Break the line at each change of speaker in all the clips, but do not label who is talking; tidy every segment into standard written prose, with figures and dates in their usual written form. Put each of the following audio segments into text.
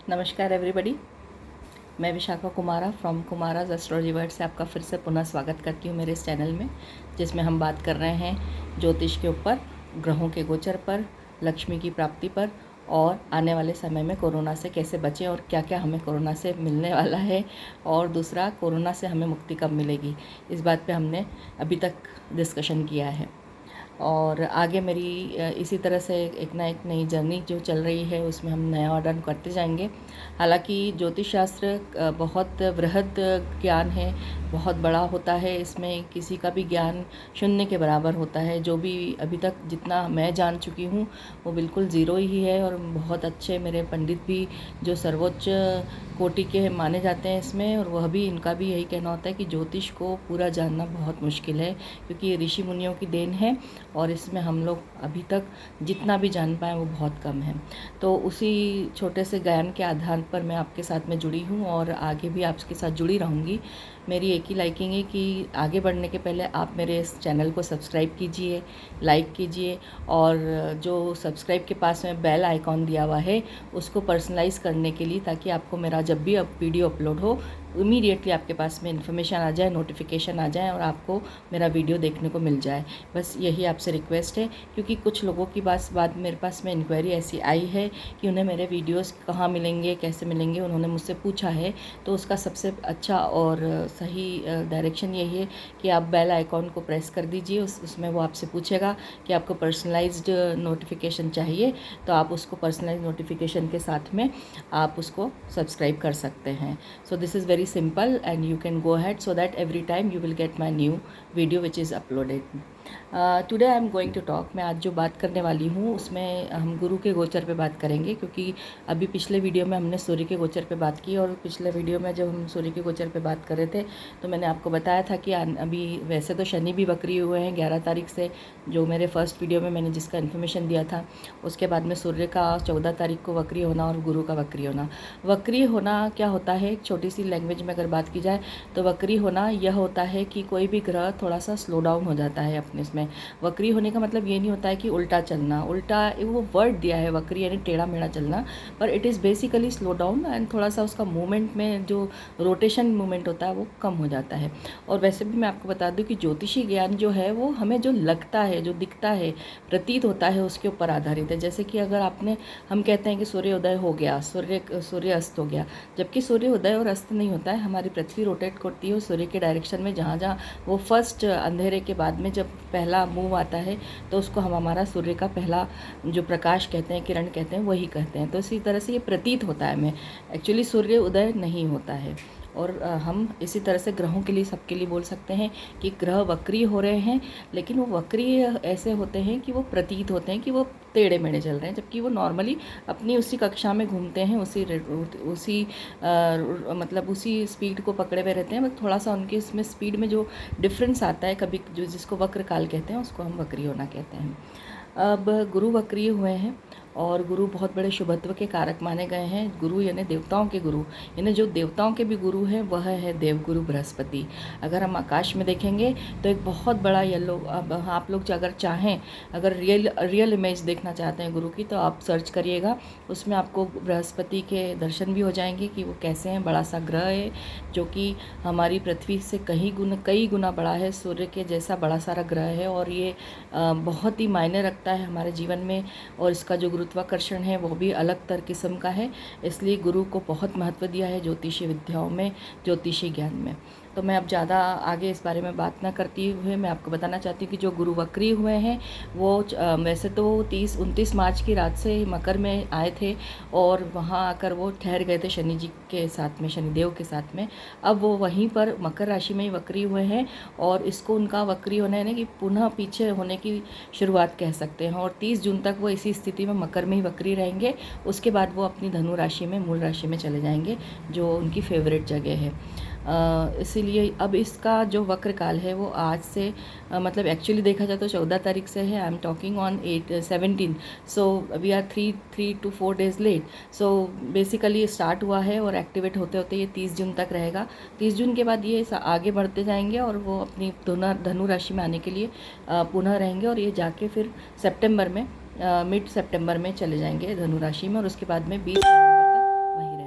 नमस्कार एवरीबॉडी। मैं Vishakha Kumara from Kumara's astrology world से आपका फिर से पुनः स्वागत करती हूँ मेरे इस चैनल में, जिसमें हम बात कर रहे हैं ज्योतिष के ऊपर, ग्रहों के गोचर पर, लक्ष्मी की प्राप्ति पर और आने वाले समय में कोरोना से कैसे बचें और क्या क्या हमें कोरोना से मिलने वाला है, और दूसरा कोरोना से हमें मुक्ति कब मिलेगी। इस बात पे हमने अभी तक डिस्कशन किया है और आगे मेरी इसी तरह से एक ना एक नई जर्नी जो चल रही है उसमें हम नया ऑर्डर करते जाएंगे। हालांकि ज्योतिष शास्त्र बहुत वृहद ज्ञान है, बहुत बड़ा होता है। इसमें किसी का भी ज्ञान शून्य के बराबर होता है। जो भी अभी तक जितना मैं जान चुकी हूँ वो बिल्कुल ज़ीरो ही है, और बहुत अच्छे मेरे पंडित भी जो सर्वोच्च कोटि के माने जाते हैं इसमें, और वह भी इनका भी यही कहना होता है कि ज्योतिष को पूरा जानना बहुत मुश्किल है, क्योंकि ये ऋषि मुनियों की देन है और इसमें हम लोग अभी तक जितना भी जान पाएँ वो बहुत कम है। तो उसी छोटे से ज्ञान के आधार पर मैं आपके साथ में जुड़ी हूँ और आगे भी आपके साथ जुड़ी रहूँगी। मेरी एक ही लाइकिंग है कि आगे बढ़ने के पहले आप मेरे इस चैनल को सब्सक्राइब कीजिए, लाइक कीजिए, और जो सब्सक्राइब के पास में बेल आइकॉन दिया हुआ है उसको पर्सनलाइज़ करने के लिए, ताकि आपको मेरा जब भी वीडियो अपलोड हो इमीडिएटली आपके पास में इन्फॉर्मेशन आ जाए, नोटिफिकेशन आ जाए और आपको मेरा वीडियो देखने को मिल जाए। बस यही आपसे रिक्वेस्ट है, क्योंकि कुछ लोगों की बाद मेरे पास में इंक्वायरी ऐसी आई है कि उन्हें मेरे वीडियोस कहाँ मिलेंगे, कैसे मिलेंगे, उन्होंने मुझसे पूछा है। तो उसका सबसे अच्छा और सही डायरेक्शन यही है कि आप बेल आइकॉन को प्रेस कर दीजिए। उसमें वो आपसे पूछेगा कि आपको पर्सनलाइज्ड नोटिफिकेशन चाहिए, तो आप उसको पर्सनलाइज्ड नोटिफिकेशन के साथ में आप उसको सब्सक्राइब कर सकते हैं। So this is very simple and you can go ahead so that every time you will get my new video which is uploaded. Today I am going to talk, मैं आज जो बात करने वाली हूँ उसमें हम गुरु के गोचर पे बात करेंगे, क्योंकि अभी पिछले वीडियो में हमने सूर्य के गोचर पे बात की, और पिछले वीडियो में जब हम सूर्य के गोचर पे बात कर रहे थे तो मैंने आपको बताया था कि अभी वैसे तो शनि भी वक्री हुए हैं 11 तारीख से, जो मेरे फर्स्ट वीडियो में मैंने जिसका इन्फॉर्मेशन दिया था। उसके बाद में सूर्य का 14 तारीख को वक्री होना और गुरु का वक्री होना। वक्री होना क्या होता है, एक छोटी सी लैंग्वेज में अगर बात की जाए तो वक्री होना यह होता है कि कोई भी ग्रह थोड़ा सा स्लो डाउन हो जाता है अपने इसमें। वक्री होने का मतलब ये नहीं होता है कि उल्टा चलना, उल्टा वो वर्ड दिया है वक्री यानी टेढ़ा मेढ़ा चलना, पर it is basically slow down and थोड़ा सा उसका मूवमेंट में जो रोटेशन मूवमेंट होता है वो कम हो जाता है। और वैसे भी मैं आपको बता दूं कि ज्योतिषी ज्ञान जो है वो हमें जो लगता है, जो दिखता है, प्रतीत होता है, उसके ऊपर आधारित है। जैसे कि अगर हम कहते हैं कि सूर्य उदय हो गया, सूर्य अस्त हो गया, जबकि सूर्य उदय और अस्त नहीं होता है। हमारी पृथ्वी रोटेट करती है सूर्य के डायरेक्शन में, जहाँ जहाँ वो फर्स्ट अंधेरे के बाद में जब पहला मूव आता है तो उसको हम हमारा सूर्य का पहला जो प्रकाश कहते हैं, किरण कहते हैं, वही कहते हैं। तो इसी तरह से ये प्रतीत होता है हमें, एक्चुअली सूर्य उदय नहीं होता है। और हम इसी तरह से ग्रहों के लिए, सबके लिए बोल सकते हैं कि ग्रह वक्री हो रहे हैं, लेकिन वो वक्री ऐसे होते हैं कि वो प्रतीत होते हैं कि वो टेढ़े मेढ़े चल रहे हैं, जबकि वो नॉर्मली अपनी उसी कक्षा में घूमते हैं, मतलब उसी स्पीड को पकड़े हुए रहते हैं। बस थोड़ा सा उनके इसमें स्पीड में जो डिफरेंस आता है, कभी जो जिसको वक्र काल कहते हैं उसको हम वक्री होना कहते हैं। अब गुरु वक्री हुए हैं और गुरु बहुत बड़े शुभत्व के कारक माने गए हैं। गुरु यानी देवताओं के गुरु, यानी जो देवताओं के भी गुरु हैं वह है देवगुरु बृहस्पति। अगर हम आकाश में देखेंगे तो एक बहुत बड़ा येलो, अब आप लोग अगर चाहें, अगर रियल इमेज देखना चाहते हैं गुरु की, तो आप सर्च करिएगा, उसमें आपको बृहस्पति के दर्शन भी हो जाएंगे कि वो कैसे हैं। बड़ा सा ग्रह है जो कि हमारी पृथ्वी से कई गुना बड़ा है, सूर्य के जैसा बड़ा सारा ग्रह है, और ये बहुत ही मायने रखता है हमारे जीवन में। और इसका जो गुरुत्वाकर्षण है वो भी अलग तर किस्म का है, इसलिए गुरु को बहुत महत्व दिया है ज्योतिषी विद्याओं में, ज्योतिषी ज्ञान में। तो मैं अब ज़्यादा आगे इस बारे में बात ना करती हुए मैं आपको बताना चाहती हूँ कि जो गुरु वक्री हुए हैं वो वैसे तो 29 मार्च की रात से मकर में आए थे और वहाँ आकर वो ठहर गए थे शनि जी के साथ में, शनिदेव के साथ में। अब वो वहीं पर मकर राशि में ही वक्री हुए हैं, और इसको उनका वक्री होना है ना कि पुनः पीछे होने की शुरुआत कह सकते हैं। और 30 जून तक वो इसी स्थिति में मकर में ही वक्री रहेंगे। उसके बाद वो अपनी धनु राशि में, मूल राशि में चले जाएंगे, जो उनकी फेवरेट जगह है। इसीलिए अब इसका जो वक्र काल है वो आज से मतलब एक्चुअली देखा जाए तो 14 तारीख से है। I am talking on 17, so we are 3 to 4 days late. So basically start हुआ है और एक्टिवेट होते होते ये 30 जून तक रहेगा। 30 जून के बाद ये आगे बढ़ते जाएंगे और वो अपनी धनु राशि में आने के लिए पुनः रहेंगे, और ये जाके फिर सितंबर में, मिड सितंबर में चले जाएंगे धनु राशि में, और उसके बाद में 20 नवंबर तक वहीं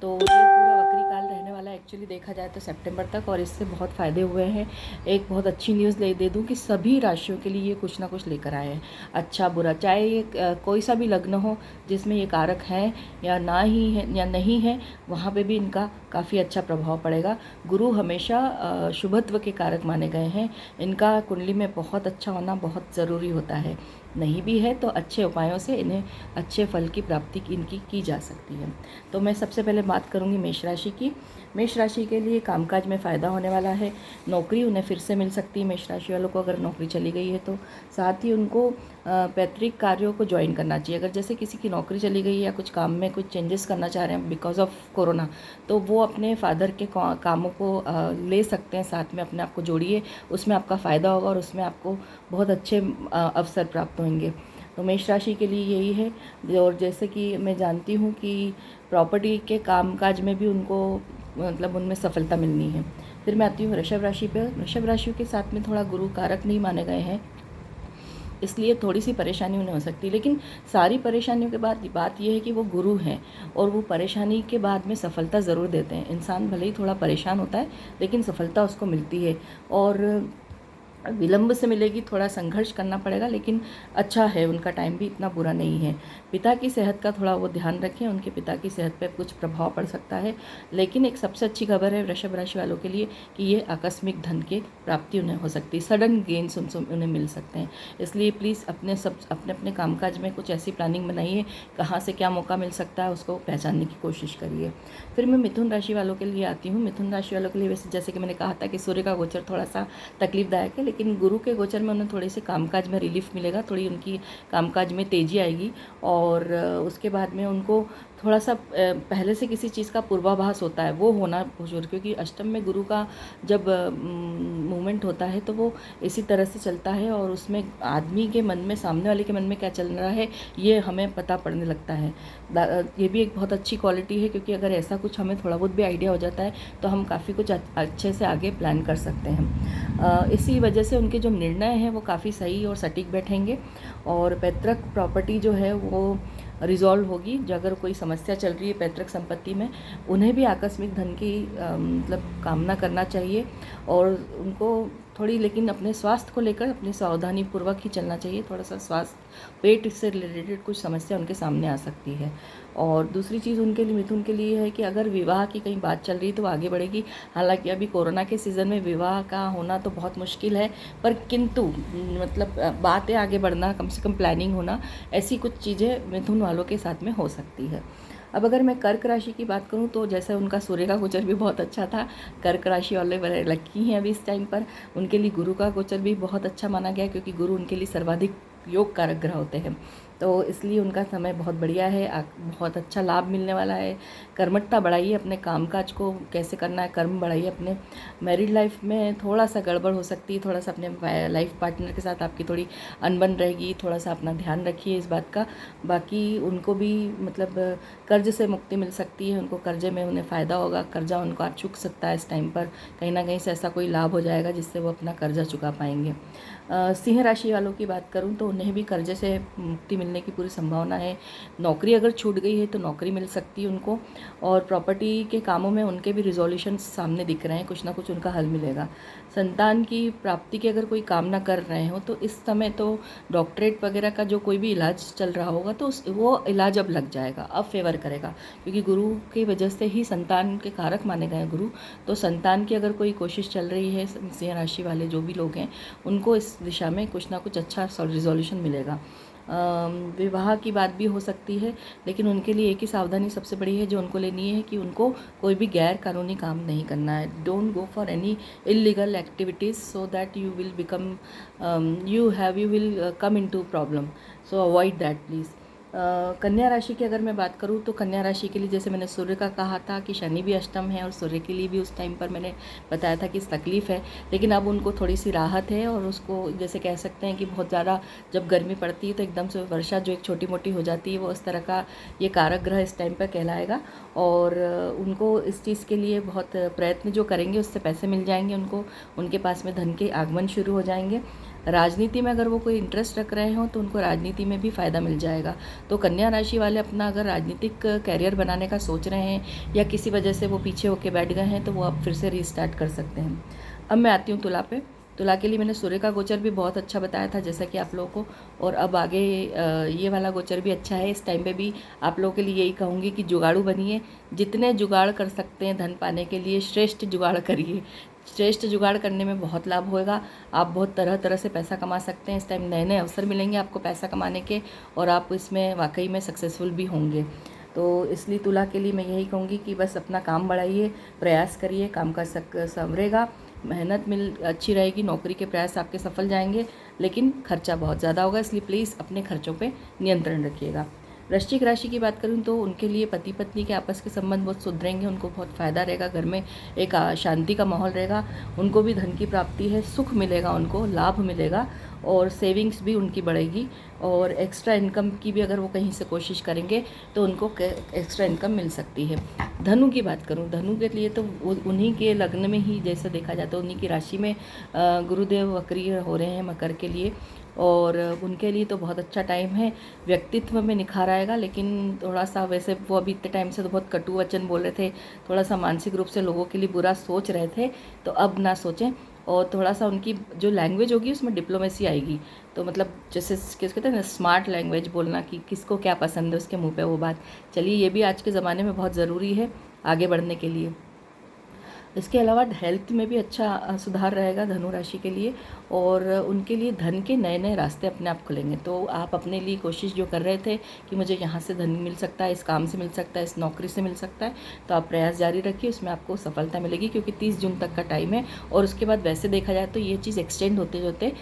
तो ये पूरा वक्री काल रहने वाला है एक्चुअली देखा जाए तो सितंबर तक, और इससे बहुत फ़ायदे हुए हैं। एक बहुत अच्छी न्यूज़ दे दूँ कि सभी राशियों के लिए ये कुछ ना कुछ लेकर आए हैं, अच्छा बुरा, चाहे ये कोई सा भी लग्न हो जिसमें ये कारक हैं या ना ही है या नहीं है, वहाँ पे भी इनका काफ़ी अच्छा प्रभाव पड़ेगा। गुरु हमेशा शुभत्व के कारक माने गए हैं, इनका कुंडली में बहुत अच्छा होना बहुत ज़रूरी होता है। नहीं भी है तो अच्छे उपायों से इन्हें अच्छे फल की प्राप्ति इनकी की जा सकती है। तो मैं सबसे पहले बात करूंगी मेष राशि की। मेष राशि के लिए कामकाज में फ़ायदा होने वाला है, नौकरी उन्हें फिर से मिल सकती है। मेष राशि वालों को अगर नौकरी चली गई है तो साथ ही उनको पैतृक कार्यों को ज्वाइन करना चाहिए। अगर जैसे किसी की नौकरी चली गई है या कुछ काम में कुछ चेंजेस करना चाह रहे हैं बिकॉज ऑफ कोरोना, तो वो अपने फादर के कामों को ले सकते हैं, साथ में अपने आप को जोड़िए, उसमें आपका फ़ायदा होगा और उसमें आपको बहुत अच्छे अवसर प्राप्त होंगे। तो मेष राशि के लिए यही है। और जैसे कि मैं जानती हूँ कि प्रॉपर्टी के कामकाज में भी उनको मतलब उनमें सफलता मिलनी है। फिर मैं आती हूँ वृषभ राशि पर। वृषभ राशि के साथ में थोड़ा गुरु कारक नहीं माने गए हैं, इसलिए थोड़ी सी परेशानी उन्हें हो सकती है, लेकिन सारी परेशानियों के बाद बात यह है कि वो गुरु हैं और वो परेशानी के बाद में सफलता ज़रूर देते हैं। इंसान भले ही थोड़ा परेशान होता है लेकिन सफलता उसको मिलती है, और विलंब से मिलेगी, थोड़ा संघर्ष करना पड़ेगा, लेकिन अच्छा है, उनका टाइम भी इतना बुरा नहीं है। पिता की सेहत का थोड़ा वो ध्यान रखें, उनके पिता की सेहत पे कुछ प्रभाव पड़ सकता है। लेकिन एक सबसे अच्छी खबर है वृषभ राशि वालों के लिए कि ये आकस्मिक धन की प्राप्ति उन्हें हो सकती है, सडन गेन्स उन्हें मिल सकते हैं। इसलिए प्लीज़ अपने अपने कामकाज में कुछ ऐसी प्लानिंग बनाइए, कहाँ से क्या मौका मिल सकता है उसको पहचानने की कोशिश करिए। फिर मैं मिथुन राशि वालों के लिए आती हूँ। मिथुन राशि वालों के लिए वैसे जैसे कि मैंने कहा था कि सूर्य का गोचर थोड़ा सा तकलीफदायक है, लेकिन गुरु के गोचर में उन्हें थोड़े से कामकाज में रिलीफ मिलेगा, थोड़ी उनकी कामकाज में तेज़ी आएगी, और उसके बाद में उनको थोड़ा सा पहले से किसी चीज़ का पूर्वाभास होता है वो होना जरूर, क्योंकि अष्टम में गुरु का जब मूवमेंट होता है तो वो इसी तरह से चलता है, और उसमें आदमी के मन में, सामने वाले के मन में क्या चल रहा है ये हमें पता पड़ने लगता है। ये भी एक बहुत अच्छी क्वालिटी है, क्योंकि अगर ऐसा कुछ हमें थोड़ा बहुत भी आइडिया हो जाता है तो हम काफ़ी कुछ अच्छे से आगे प्लान कर सकते हैं। इसी वजह से उनके जो निर्णय हैं वो काफ़ी सही और सटीक बैठेंगे, और पैतृक प्रॉपर्टी जो है वो रिजॉल्व होगी। जो अगर कोई समस्या चल रही है पैतृक संपत्ति में, उन्हें भी आकस्मिक धन की मतलब कामना करना चाहिए, और उनको थोड़ी, लेकिन अपने स्वास्थ्य को लेकर अपनी सावधानी पूर्वक ही चलना चाहिए। थोड़ा सा स्वास्थ्य, पेट से रिलेटेड कुछ समस्या उनके सामने आ सकती है। और दूसरी चीज़ उनके लिए, मिथुन के लिए है कि अगर विवाह की कहीं बात चल रही तो आगे बढ़ेगी। हालांकि अभी कोरोना के सीज़न में विवाह का होना तो बहुत मुश्किल है, पर किंतु मतलब बातें आगे बढ़ना, कम से कम प्लानिंग होना, ऐसी कुछ चीज़ें मिथुन वालों के साथ में हो सकती है। अब अगर मैं कर्क राशि की बात करूं तो जैसे उनका सूर्य का गोचर भी बहुत अच्छा था, कर्क राशि वाले बड़े लकी हैं अभी इस टाइम पर। उनके लिए गुरु का गोचर भी बहुत अच्छा माना गया, क्योंकि गुरु उनके लिए सर्वाधिक योग कारक ग्रह होते हैं, तो इसलिए उनका समय बहुत बढ़िया है, बहुत अच्छा लाभ मिलने वाला है। कर्मठता बढ़ाइए, अपने कामकाज को कैसे करना है कर्म बढ़ाइए अपने। मैरिड लाइफ में थोड़ा सा गड़बड़ हो सकती है, थोड़ा सा अपने लाइफ पार्टनर के साथ आपकी थोड़ी अनबन रहेगी, थोड़ा सा अपना ध्यान रखिए इस बात का। बाकी उनको भी मतलब कर्ज से मुक्ति मिल सकती है, उनको कर्जे में उन्हें फ़ायदा होगा, कर्जा उनको आज चुक सकता है इस टाइम पर, कहीं ना कहीं से ऐसा कोई लाभ हो जाएगा जिससे वो अपना कर्जा चुका पाएंगे। सिंह राशि वालों की बात करूं तो उन्हें भी कर्जे से मुक्ति मिलने की पूरी संभावना है। नौकरी अगर छूट गई है तो नौकरी मिल सकती है उनको, और प्रॉपर्टी के कामों में उनके भी रिजोल्यूशन सामने दिख रहे हैं, कुछ ना कुछ उनका हल मिलेगा। संतान की प्राप्ति की अगर कोई कामना कर रहे हो तो इस समय तो डॉक्टरेट वगैरह का जो कोई भी इलाज चल रहा होगा तो वो इलाज अब लग जाएगा, अब फेवर करेगा, क्योंकि गुरु की वजह से ही संतान के कारक माने गए गुरु। तो संतान की अगर कोई कोशिश चल रही है, सिंह राशि वाले जो भी लोग हैं उनको इस दिशा में कुछ ना कुछ अच्छा रिजोल्यूशन मिलेगा। विवाह की बात भी हो सकती है, लेकिन उनके लिए एक ही सावधानी सबसे बड़ी है जो उनको लेनी है कि उनको कोई भी गैर कानूनी काम नहीं करना है। Don't go for any illegal activities so that you will become you will come into problem, so avoid that please. कन्या राशि की अगर मैं बात करूँ तो कन्या राशि के लिए जैसे मैंने सूर्य का कहा था कि शनि भी अष्टम है, और सूर्य के लिए भी उस टाइम पर मैंने बताया था कि तकलीफ़ है, लेकिन अब उनको थोड़ी सी राहत है, और उसको जैसे कह सकते हैं कि बहुत ज़्यादा जब गर्मी पड़ती है तो एकदम से वर्षा जो एक छोटी मोटी हो जाती है, वो उस तरह का ये कारक ग्रह इस टाइम पर कहलाएगा। और उनको इस चीज़ के लिए बहुत प्रयत्न जो करेंगे उससे पैसे मिल जाएंगे उनको, उनके पास में धन के आगमन शुरू हो जाएंगे। राजनीति में अगर वो कोई इंटरेस्ट रख रहे हों तो उनको राजनीति में भी फ़ायदा मिल जाएगा। तो कन्या राशि वाले अपना अगर राजनीतिक कैरियर बनाने का सोच रहे हैं या किसी वजह से वो पीछे होके बैठ गए हैं तो वो अब फिर से रीस्टार्ट कर सकते हैं। अब मैं आती हूँ तुला पे। तुला के लिए मैंने सूर्य का गोचर भी बहुत अच्छा बताया था जैसा कि आप लोगों को, और अब आगे ये वाला गोचर भी अच्छा है। इस टाइम पे भी आप लोगों के लिए यही कहूँगी कि जुगाड़ू बनिए, जितने जुगाड़ कर सकते हैं धन पाने के लिए श्रेष्ठ जुगाड़ करिए। श्रेष्ठ जुगाड़ करने में बहुत लाभ होगा, आप बहुत तरह तरह से पैसा कमा सकते हैं। इस टाइम नए नए अवसर मिलेंगे आपको पैसा कमाने के, और आप इसमें वाकई में सक्सेसफुल भी होंगे। तो इसलिए तुला के लिए मैं यही कहूँगी कि बस अपना काम बढ़ाइए, प्रयास करिए, काम का संवरेगा, मेहनत अच्छी रहेगी, नौकरी के प्रयास आपके सफल जाएंगे, लेकिन खर्चा बहुत ज़्यादा होगा, इसलिए प्लीज़ अपने खर्चों पे नियंत्रण रखिएगा। वृश्चिक राशि की बात करूं तो उनके लिए पति पत्नी के आपस के संबंध बहुत सुधरेंगे, उनको बहुत फ़ायदा रहेगा, घर में एक शांति का माहौल रहेगा, उनको भी धन की प्राप्ति है, सुख मिलेगा, उनको लाभ मिलेगा, और सेविंग्स भी उनकी बढ़ेगी, और एक्स्ट्रा इनकम की भी अगर वो कहीं से कोशिश करेंगे तो उनको एक्स्ट्रा इनकम मिल सकती है। धनु की बात करूं, धनु के लिए तो उन्हीं के लग्न में ही जैसे देखा जाता है उन्हीं की राशि में गुरुदेव वक्री हो रहे हैं मकर के लिए, और उनके लिए तो बहुत अच्छा टाइम है, व्यक्तित्व में निखार आएगा। लेकिन थोड़ा सा, वैसे वो अभी इतने टाइम से तो बहुत कटु वचन बोल रहे थे, थोड़ा सा मानसिक रूप से लोगों के लिए बुरा सोच रहे थे, तो अब ना सोचें, और थोड़ा सा उनकी जो लैंग्वेज होगी उसमें डिप्लोमेसी आएगी। तो मतलब जैसे किस कहते हैं ना, स्मार्ट लैंग्वेज बोलना, कि किसको क्या पसंद है उसके मुंह पे वो बात। चलिए, ये भी आज के ज़माने में बहुत ज़रूरी है आगे बढ़ने के लिए। इसके अलावा हेल्थ में भी अच्छा सुधार रहेगा धनु राशि के लिए, और उनके लिए धन के नए नए रास्ते अपने आप खुलेंगे। तो आप अपने लिए कोशिश जो कर रहे थे कि मुझे यहाँ से धन मिल सकता है, इस काम से मिल सकता है, इस नौकरी से मिल सकता है, तो आप प्रयास जारी रखिए, उसमें आपको सफलता मिलेगी, क्योंकि 30 जून तक का टाइम है, और उसके बाद वैसे देखा जाए तो ये चीज़ एक्सटेंड होते होते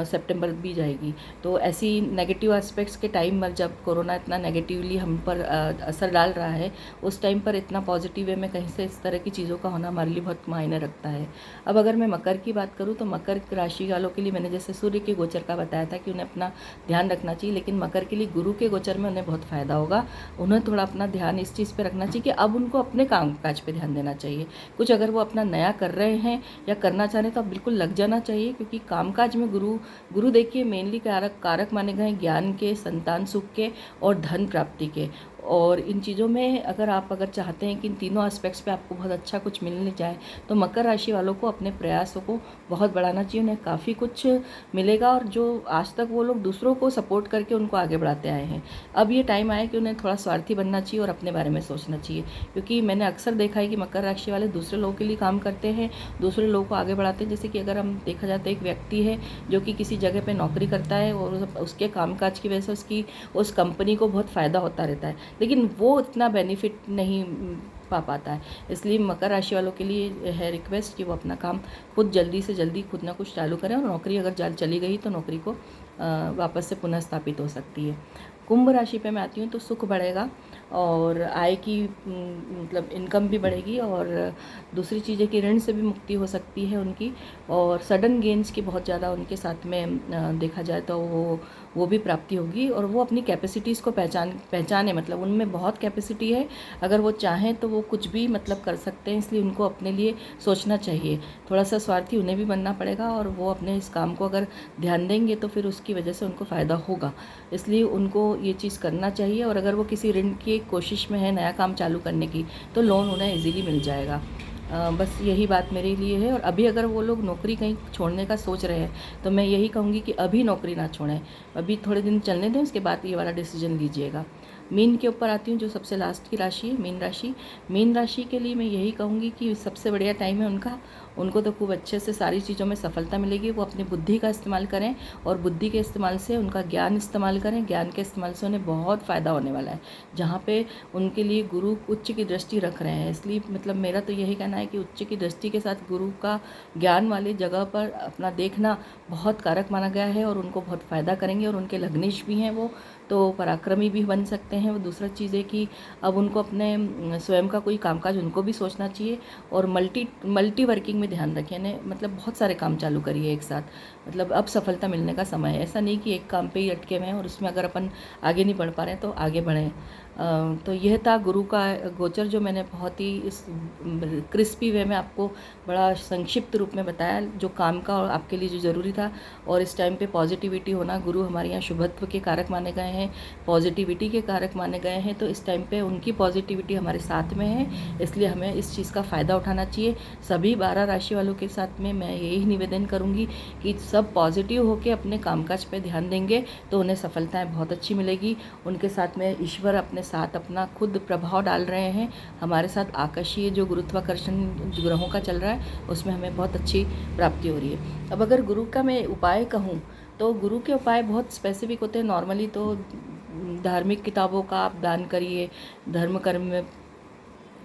सितंबर भी जाएगी। तो ऐसी नेगेटिव एस्पेक्ट्स के टाइम पर, जब कोरोना इतना नेगेटिवली हम पर असर डाल रहा है, उस टाइम पर इतना पॉजिटिव वे में कहीं से इस तरह की चीज़ों का होना हमारे लिए बहुत मायने रखता है। अब अगर मैं मकर की बात करूँ तो मकर राशि वालों के लिए मैंने जैसे सूर्य के गोचर का बताया था कि उन्हें अपना ध्यान रखना चाहिए, लेकिन मकर के लिए गुरु के गोचर में उन्हें बहुत फ़ायदा होगा। उन्हें थोड़ा अपना ध्यान इस चीज़ पर रखना चाहिए कि अब उनको अपने काम काज पर ध्यान देना चाहिए। कुछ अगर वो अपना नया कर रहे हैं या करना चाह रहे हैं तो अब बिल्कुल लग जाना चाहिए, क्योंकि कामकाज में गुरु देखिए मेनली कारक माने गए ज्ञान के, संतान सुख के और धन प्राप्ति के। और इन चीज़ों में अगर चाहते हैं कि इन तीनों एस्पेक्ट्स पे आपको बहुत अच्छा कुछ मिलने जाए, तो मकर राशि वालों को अपने प्रयासों को बहुत बढ़ाना चाहिए, उन्हें काफ़ी कुछ मिलेगा। और जो आज तक वो लोग दूसरों को सपोर्ट करके उनको आगे बढ़ाते आए हैं, अब ये टाइम आया कि उन्हें थोड़ा स्वार्थी बनना चाहिए और अपने बारे में सोचना चाहिए। क्योंकि मैंने अक्सर देखा है कि मकर राशि वाले दूसरे लोगों के लिए काम करते हैं, दूसरे लोगों को आगे बढ़ाते हैं। जैसे कि अगर हम देखा जाता है, एक व्यक्ति है जो कि किसी जगह पर नौकरी करता है और उसके कामकाज की वजह से उस कंपनी को बहुत फ़ायदा होता रहता है, लेकिन वो इतना बेनिफिट नहीं पा पाता है। इसलिए मकर राशि वालों के लिए है रिक्वेस्ट कि वो अपना काम खुद जल्दी से जल्दी खुद ना कुछ चालू करें, और नौकरी अगर चली गई तो नौकरी को वापस से पुनः स्थापित हो सकती है। कुंभ राशि पे मैं आती हूँ तो सुख बढ़ेगा और आय की मतलब इनकम भी बढ़ेगी, और दूसरी चीज़ है कि ऋण से भी मुक्ति हो सकती है उनकी, और सडन गेंस की बहुत ज़्यादा उनके साथ में देखा जाए तो वो भी प्राप्ति होगी। और वो अपनी कैपेसिटीज़ को पहचाने, मतलब उनमें बहुत कैपेसिटी है, अगर वो चाहें तो वो कुछ भी मतलब कर सकते हैं। इसलिए उनको अपने लिए सोचना चाहिए, थोड़ा सा स्वार्थी उन्हें भी बनना पड़ेगा, और वो अपने इस काम को अगर ध्यान देंगे तो फिर उसकी वजह से उनको फ़ायदा होगा। इसलिए उनको ये चीज़ करना चाहिए, और अगर वो किसी ऋण की कोशिश में है नया काम चालू करने की, तो लोन उन्हें इजीली मिल जाएगा। बस यही बात मेरे लिए है। और अभी अगर वो लोग नौकरी कहीं छोड़ने का सोच रहे हैं तो मैं यही कहूँगी कि अभी नौकरी ना छोड़ें, अभी थोड़े दिन चलने दें, उसके बाद ये वाला डिसीजन लीजिएगा। मीन के ऊपर आती हूँ, जो सबसे लास्ट की राशि है मीन राशि। मीन राशि के लिए मैं यही कहूँगी कि सबसे बढ़िया टाइम है उनको तो खूब अच्छे से सारी चीज़ों में सफलता मिलेगी। वो अपनी बुद्धि का इस्तेमाल करें, और बुद्धि के इस्तेमाल से उनका ज्ञान इस्तेमाल करें, ज्ञान के इस्तेमाल से उन्हें बहुत फ़ायदा होने वाला है, जहाँ पे उनके लिए गुरु उच्च की दृष्टि रख रहे हैं। इसलिए मतलब मेरा तो यही कहना है कि उच्च की दृष्टि के साथ गुरु का ज्ञान वाली जगह पर अपना देखना बहुत कारक माना गया है, और उनको बहुत फ़ायदा करेंगे। और उनके लग्नेश भी हैं वो, तो पराक्रमी भी बन सकते हैं वो। दूसरा चीज़ है कि अब उनको अपने स्वयं का कोई कामकाज उनको भी सोचना चाहिए, और मल्टी वर्किंग में ध्यान रखें, यानी मतलब बहुत सारे काम चालू करिए एक साथ। मतलब अब सफलता मिलने का समय है, ऐसा नहीं कि एक काम पे ही अटके हुए हैं और उसमें अगर अपन आगे नहीं बढ़ पा रहे हैं तो आगे बढ़ें। तो यह था गुरु का गोचर, जो मैंने बहुत ही इस क्रिस्पी वे में आपको बड़ा संक्षिप्त रूप में बताया, जो काम का और आपके लिए जो ज़रूरी था। और इस टाइम पे पॉजिटिविटी होना, गुरु हमारे यहाँ शुभत्व के कारक माने गए हैं, पॉजिटिविटी के कारक माने गए हैं, तो इस टाइम पे उनकी पॉजिटिविटी हमारे साथ में है, इसलिए हमें इस चीज़ का फ़ायदा उठाना चाहिए। सभी 12 राशि वालों के साथ में मैं यही निवेदन करूँगी कि सब पॉजिटिव होकर अपने कामकाज पे ध्यान देंगे तो उन्हें सफलताएँ बहुत अच्छी मिलेगी। उनके साथ में ईश्वर अपने साथ अपना खुद प्रभाव डाल रहे हैं हमारे साथ। आकाशीय जो गुरुत्वाकर्षण ग्रहों का चल रहा है उसमें हमें बहुत अच्छी प्राप्ति हो रही है। अब अगर गुरु का मैं उपाय कहूँ तो गुरु के उपाय बहुत स्पेसिफिक होते हैं। नॉर्मली तो धार्मिक किताबों का आप दान करिए, धर्म कर्म में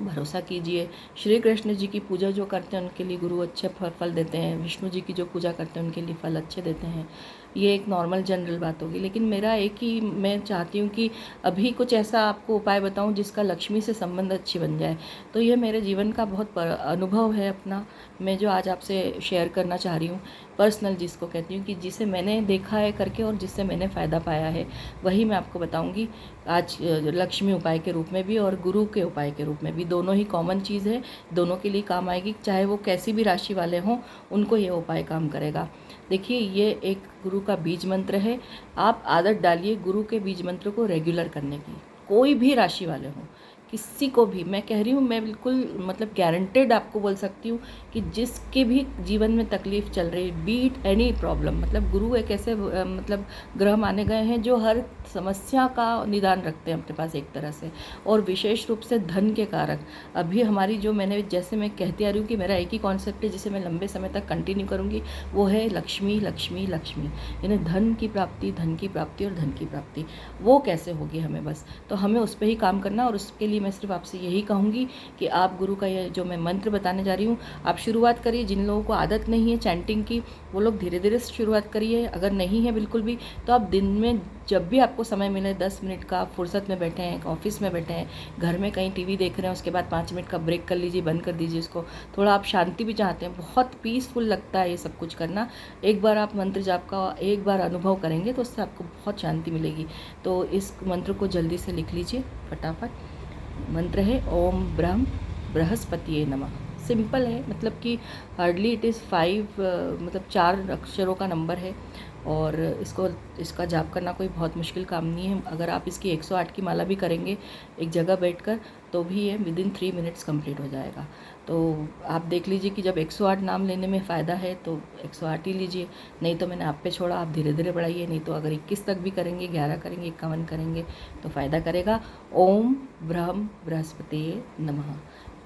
भरोसा कीजिए, श्री कृष्ण जी की पूजा जो करते हैं उनके लिए गुरु अच्छे फल देते हैं, विष्णु जी की जो पूजा करते हैं उनके लिए फल अच्छे देते हैं। ये एक नॉर्मल जनरल बात होगी। लेकिन मेरा एक ही मैं चाहती हूँ कि अभी कुछ ऐसा आपको उपाय बताऊँ जिसका लक्ष्मी से संबंध अच्छी बन जाए। तो ये मेरे जीवन का बहुत अनुभव है अपना, मैं जो आज आपसे शेयर करना चाह रही हूँ। पर्सनल जिसको कहती हूँ कि जिसे मैंने देखा है करके और जिससे मैंने फ़ायदा पाया है, वही मैं आपको बताऊँगी आज लक्ष्मी उपाय के रूप में भी और गुरु के उपाय के रूप में भी। दोनों ही कॉमन चीज़ है, दोनों के लिए काम आएगी, चाहे वो कैसी भी राशि वाले हों, उनको ये उपाय काम करेगा। देखिए, ये एक गुरु का बीज मंत्र है। आप आदत डालिए गुरु के बीज मंत्र को रेगुलर करने की, कोई भी राशि वाले हों, किसी को भी मैं कह रही हूँ, मैं बिल्कुल मतलब गारंटेड आपको बोल सकती हूँ कि जिसके भी जीवन में तकलीफ़ चल रही, बीट एनी प्रॉब्लम, मतलब गुरु एक ऐसे मतलब ग्रह माने गए हैं जो हर समस्या का निदान रखते हैं अपने पास एक तरह से, और विशेष रूप से धन के कारक। अभी हमारी जो मैंने जैसे मैं कहती आ रही हूँ कि मेरा एक ही कॉन्सेप्ट है जिसे मैं लंबे समय तक कंटिन्यू करूँगी, वो है लक्ष्मी लक्ष्मी लक्ष्मी, यानी धन की प्राप्ति, धन की प्राप्ति और धन की प्राप्ति। वो कैसे होगी हमें, बस तो हमें उस पर ही काम करना। और उसके लिए मैं सिर्फ आपसे यही कहूँगी कि आप गुरु का ये जो मैं मंत्र बताने जा रही हूँ, आप शुरुआत करिए। जिन लोगों को आदत नहीं है चैंटिंग की, वो लोग धीरे धीरे शुरुआत करिए। अगर नहीं है बिल्कुल भी, तो आप दिन में जब भी आपको समय मिले 10 मिनट का, फुर्सत में बैठे हैं, ऑफिस में बैठे हैं, घर में कहीं टीवी देख रहे हैं, उसके बाद 5 मिनट का ब्रेक कर लीजिए, बंद कर दीजिए इसको। थोड़ा आप शांति भी चाहते हैं, बहुत पीसफुल लगता है ये सब कुछ करना। एक बार आप मंत्र जाप का एक बार अनुभव करेंगे तो उससे आपको बहुत शांति मिलेगी। तो इस मंत्र को जल्दी से लिख लीजिए फटाफट। मंत्र है ओम ब्रह्म बृहस्पतिये नमः। सिंपल है, मतलब कि हार्डली इट इज़ 5 मतलब 4 अक्षरों का नंबर है, और इसका जाप करना कोई बहुत मुश्किल काम नहीं है। अगर आप इसकी 108 की माला भी करेंगे एक जगह बैठकर, तो भी ये विदिन 3 मिनट्स कंप्लीट हो जाएगा। तो आप देख लीजिए कि जब 108 नाम लेने में फ़ायदा है तो 108 ही लीजिए, नहीं तो मैंने आप पे छोड़ा, आप धीरे धीरे बढ़ाइए। नहीं तो अगर 21 तक भी करेंगे, 11 करेंगे, 51 करेंगे तो फ़ायदा करेगा। ओम ब्रह्म बृहस्पतिये नमः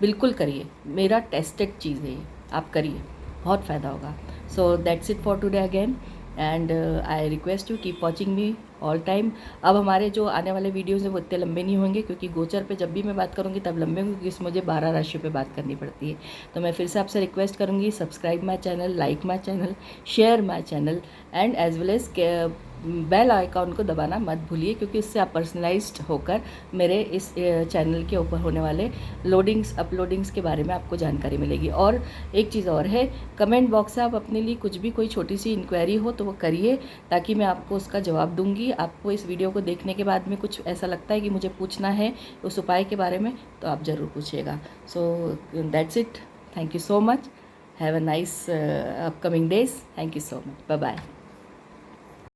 बिल्कुल करिए, मेरा टेस्टेड चीज़ है ये, आप करिए, बहुत फ़ायदा होगा। सो that's it for today again, and I request you keep watching me all time. अब हमारे जो आने वाले वीडियोज़ हैं वो इतने लंबे नहीं होंगे, क्योंकि गोचर पे जब भी मैं बात करूँगी तब लंबे होंगे, क्योंकि मुझे 12 राशियों पे बात करनी पड़ती है। तो मैं फिर से आपसे रिक्वेस्ट करूँगी, subscribe my channel, like my channel, share my channel, and as well as bell icon को दबाना मत भूलिए, क्योंकि इससे आप पर्सनलाइज्ड होकर मेरे इस चैनल के ऊपर होने वाले अपलोडिंग्स के बारे में आपको जानकारी मिलेगी। और एक चीज़ और है, कमेंट बॉक्स से आप अपने लिए कुछ भी, कोई छोटी सी इंक्वायरी हो तो वो करिए, ताकि मैं आपको उसका जवाब दूंगी। आपको इस वीडियो को देखने के बाद में कुछ ऐसा लगता है कि मुझे पूछना है उस उपाय के बारे में, तो आप ज़रूर पूछिएगा। So that's it, thank you so much, have a nice upcoming days, thank you so much, bye bye.